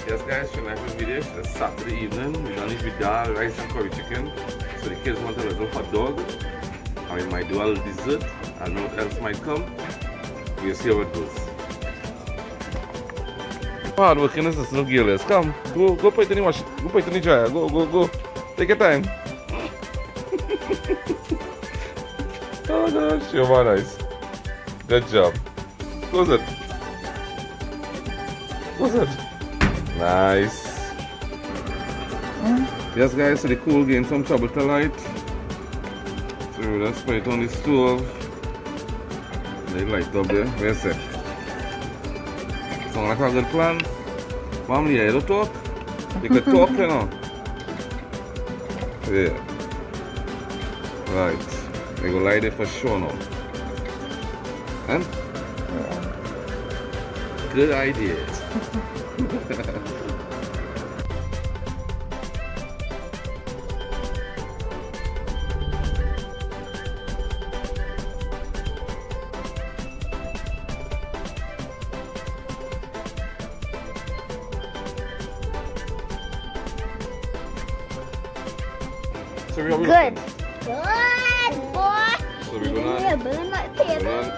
Yes guys, for next video, it's Saturday evening. We don't eat with dal, rice and curry chicken. So the kids want a little hot dog. I might do a little dessert. I don't know what else might come. We'll see how it goes. Hard working assistant girls. Come, go put it in the wash. Go put it in the dryer. Go. Take your time. Oh gosh, you're very nice. Good job. Close it. Close it. Nice. Yes guys, so the cool getting some trouble tonight. So let's put it on the stove. They light up there. Where's it? Sound like a good plan? Mom, yeah, you don't talk? You could talk, you know? Yeah. Right. We go light it for sure now. And? Good idea. So we are Good boy. So we're gonna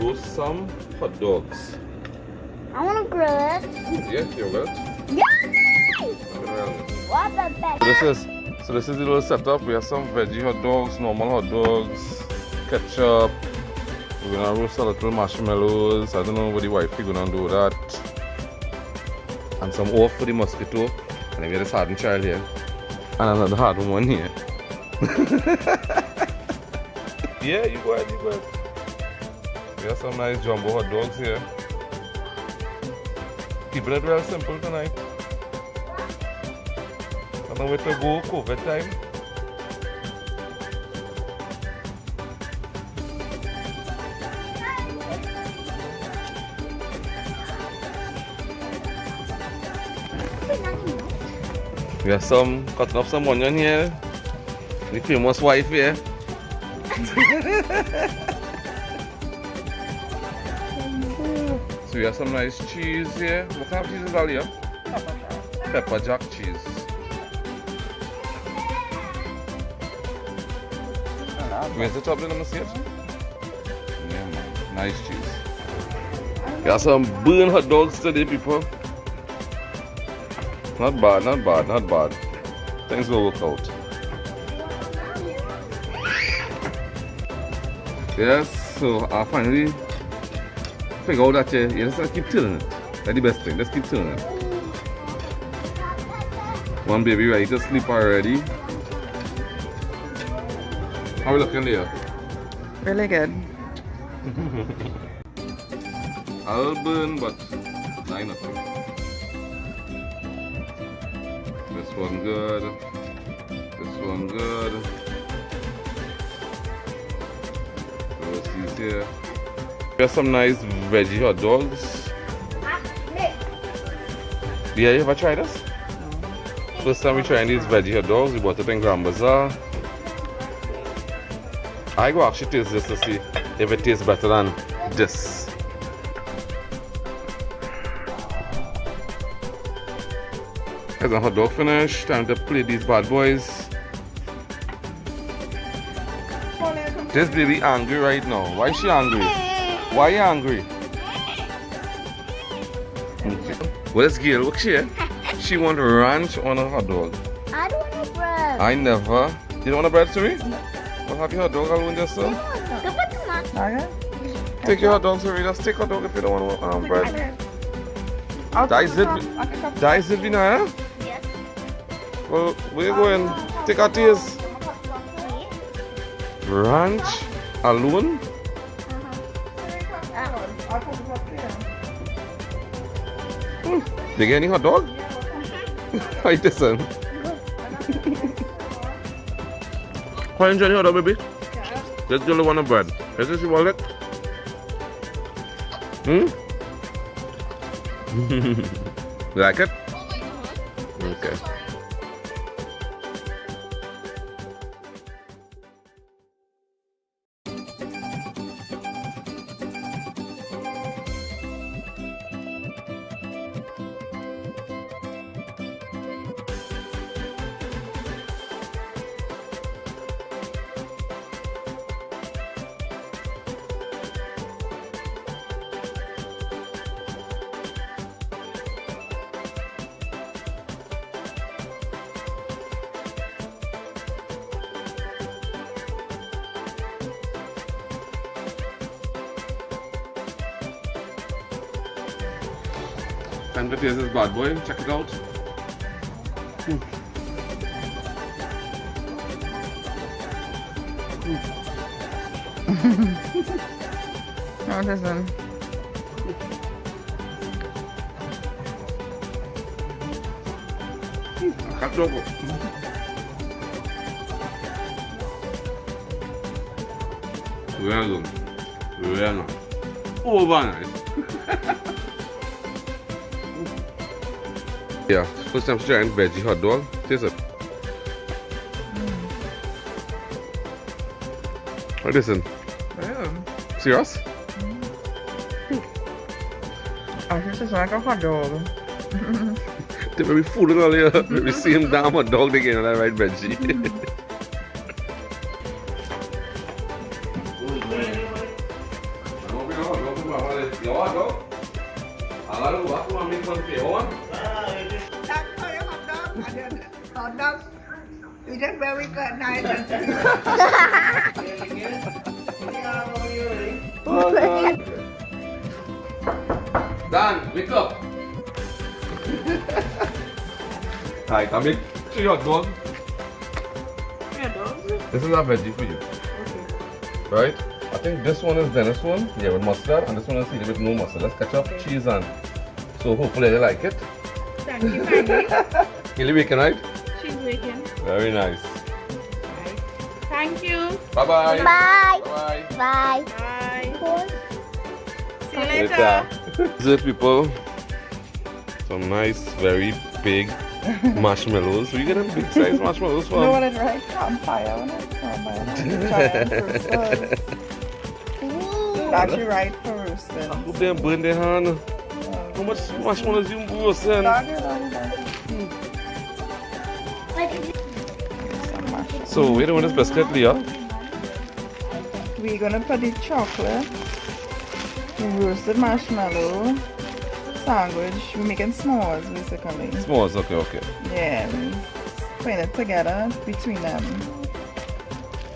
roast some hot dogs. I want to grill it. Yeah, you got it. Yay! What the best? So this is the little setup. We have some veggie hot dogs, normal hot dogs, ketchup. We're gonna roast a little marshmallows. I don't know what the wifey gonna do with that. And some off for the mosquito. And then we have this hardened child here. And another hardened one here. Yeah, you go ahead. We have some nice jumbo hot dogs here. Keeping it real simple tonight. I don't know where to go, COVID time. We have some cutting up some onion here. The famous wife here. So we have some nice cheese here. What kind of cheese is that here? Pepper jack cheese. Where's the top? Let me see it. Yeah, man. Nice cheese. We have some burnt hot dogs today, people. Not bad. Things will work out. Yes, so I finally figure out that you just keep turning it. That's the best thing. Just keep turning it. One baby ready to sleep already. How are we looking there? Really good. I'll burn, but not nothing. This one good. This one good. Roast these here. We have some nice veggie hot dogs. Yeah, you ever tried this? No. First time we trying these veggie hot dogs. We bought it in Grand Bazaar. I go actually taste this to see if it tastes better than this. There's a hot dog finish. Time to plate these bad boys. This baby angry right now. Why is she angry? Why are you angry? Where's Gail? Look here. She want ranch on a hot dog. I don't want bread. I never. You don't want a bread, Trini? Well, have your hot dog alone yourself? Okay. Take your hot dog, Trini. Just take hot dog if you don't want bread. That is it, Vinaya? Yes. Well, where you going? Take a taste. Ranch alone? They get any hot dog? How you listen? How you enjoy the hot dog, baby? Let's do the one of bread. Is this your wallet? You like it? Okay. Time to taste this bad boy. Check it out. No, it isn't. Cut over. Well done. Well nice. Over nice. Yeah, first time trying veggie hot dog. Taste it. What is it? Oh. Serious? Oh, this is like a hot dog. They may be fooling all here. Maybe see him damn hot dog again on that right veggie. Hot dog. You just very good, nice and Dan, wake up. Alright, I'll make 3 hot dogs. This is our veggie for you. Right? I think this one is Dennis one, yeah, with mustard, and this one is seeded with no mustard. Let's ketchup, cheese, and so hopefully they like it. Thank you, kindly. Hilly bacon, right? She's waking. Very nice. Right. Thank you. Bye-bye. Bye. Bye. Bye. Bye. See you later. Dessert people. Some nice, very big marshmallows. So you get them big size marshmallows You know what from? it's right? Campfire, isn't it? Campfire. Giant roosters. It's actually right for roosting. Hope they burn their hand. How much marshmallows you roasting? So we're doing this biscuit, Leah. We're gonna put the chocolate, the roasted marshmallow, sandwich. We're making s'mores basically. S'mores, okay. Yeah, we putting it together between them.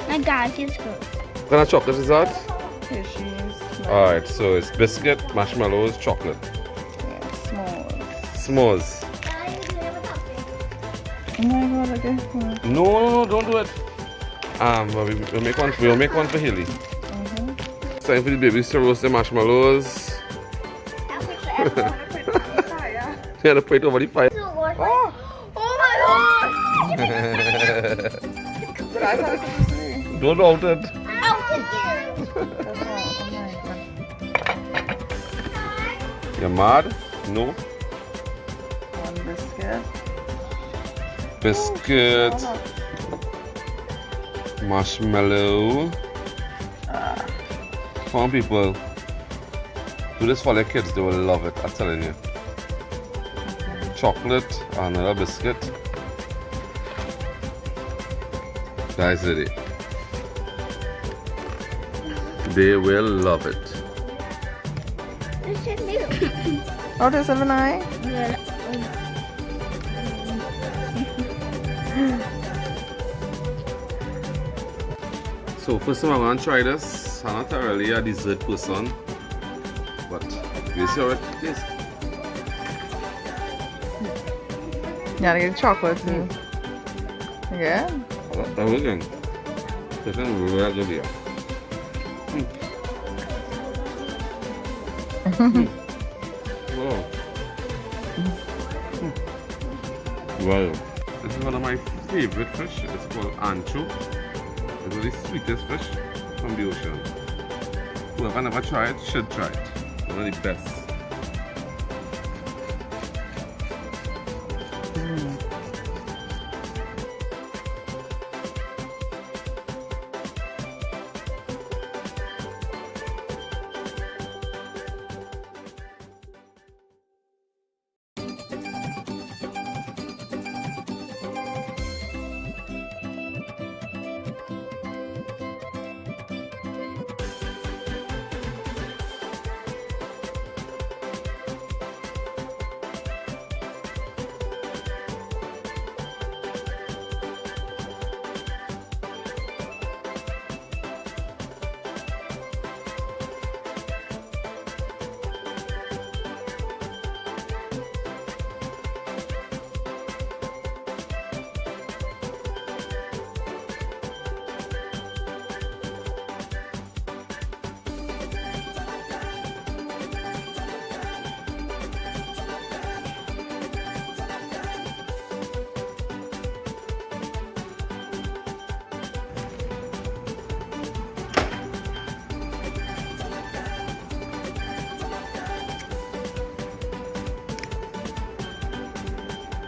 I got you. What kind of chocolate is that? Here she is. Alright, so it's biscuit, marshmallows, chocolate. Yeah, s'mores. S'mores. Oh my god, okay. No, don't do it. We'll make one for Hilly. It's time for the babies to roast their marshmallows. Yeah, to put it over the fire. Oh! Oh my god! But I thought it was supposed to be. Don't doubt it. That's all. Oh You're mad? No. my god. One biscuit. Biscuit, marshmallow. Come on, people. Do this for their kids, they will love it, I'm telling you. Chocolate, another biscuit. Guys, did it. They will love it. This is new. Oh, there's an eye? Yeah. So first time I'm gonna try this. I'm not really a dessert person, but you see how it tastes. Yeah, I get chocolate too. Yeah? Everything. This is really good here. Wow. Wow. This is one of my favorite fish. It's called ancho. It's the sweetest fish from the ocean. Whoever never tried it should try it. One of the best.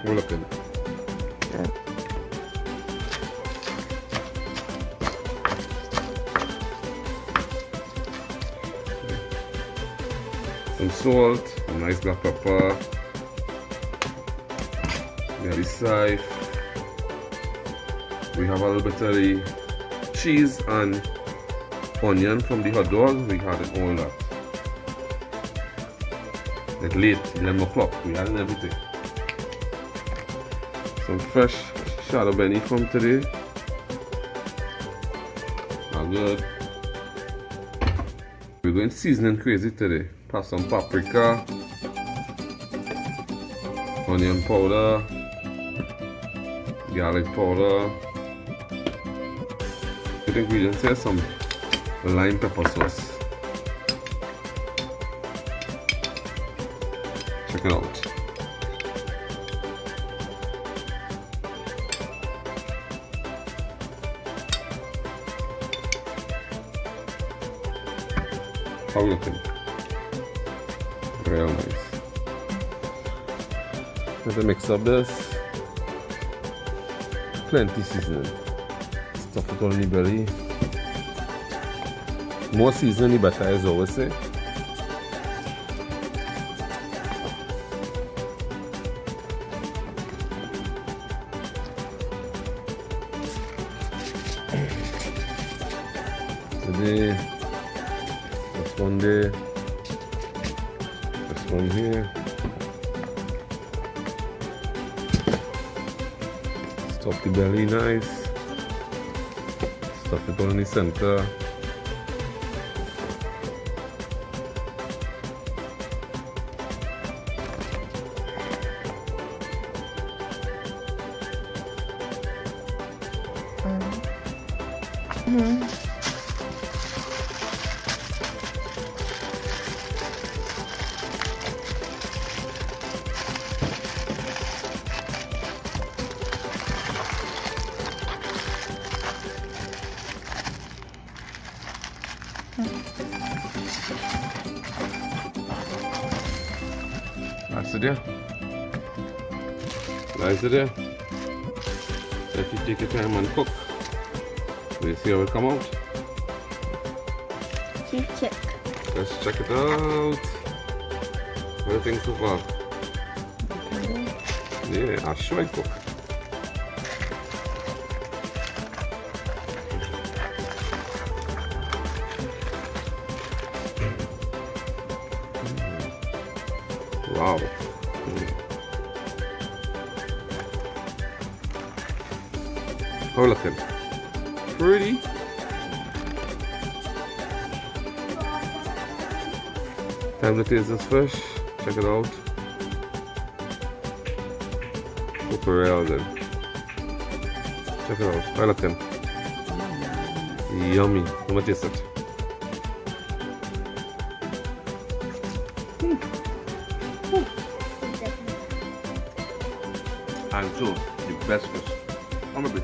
We're looking. Good. Some salt, some nice black pepper. We have the side. We have a little bit of the cheese and onion from the hot dog. We had it all that. It's late, 11 o'clock. We had everything. Some fresh shadow benny from today. Not good. We're going seasoning crazy today. Pass some paprika, onion powder, garlic powder. Good ingredients here, some lime pepper sauce. Check it out. How looking? Real nice. Let me mix up this. Plenty seasoning. Stuff it on the belly. More seasoning the better, as I always say. Today, this one there, this one here. Stuff the belly nice. Stuff it all in the center. Nice idea. Nice idea. So if you take your time and cook, we'll see how it come out. Check. Let's check it out. What do you think so far? Yeah, I'll show you cook. Wow. Oh, look at it. Pretty. Time to taste this fish. Check it out. Cook it real then. Check it out. Oh, look at it. Yummy. Let me taste it. And so, the best fish. On a bit.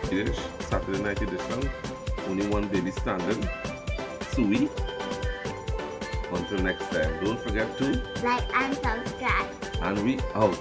Dish, Saturday night edition. Only one baby standing. Sweet. Until next time, don't forget to Like and subscribe. and we out.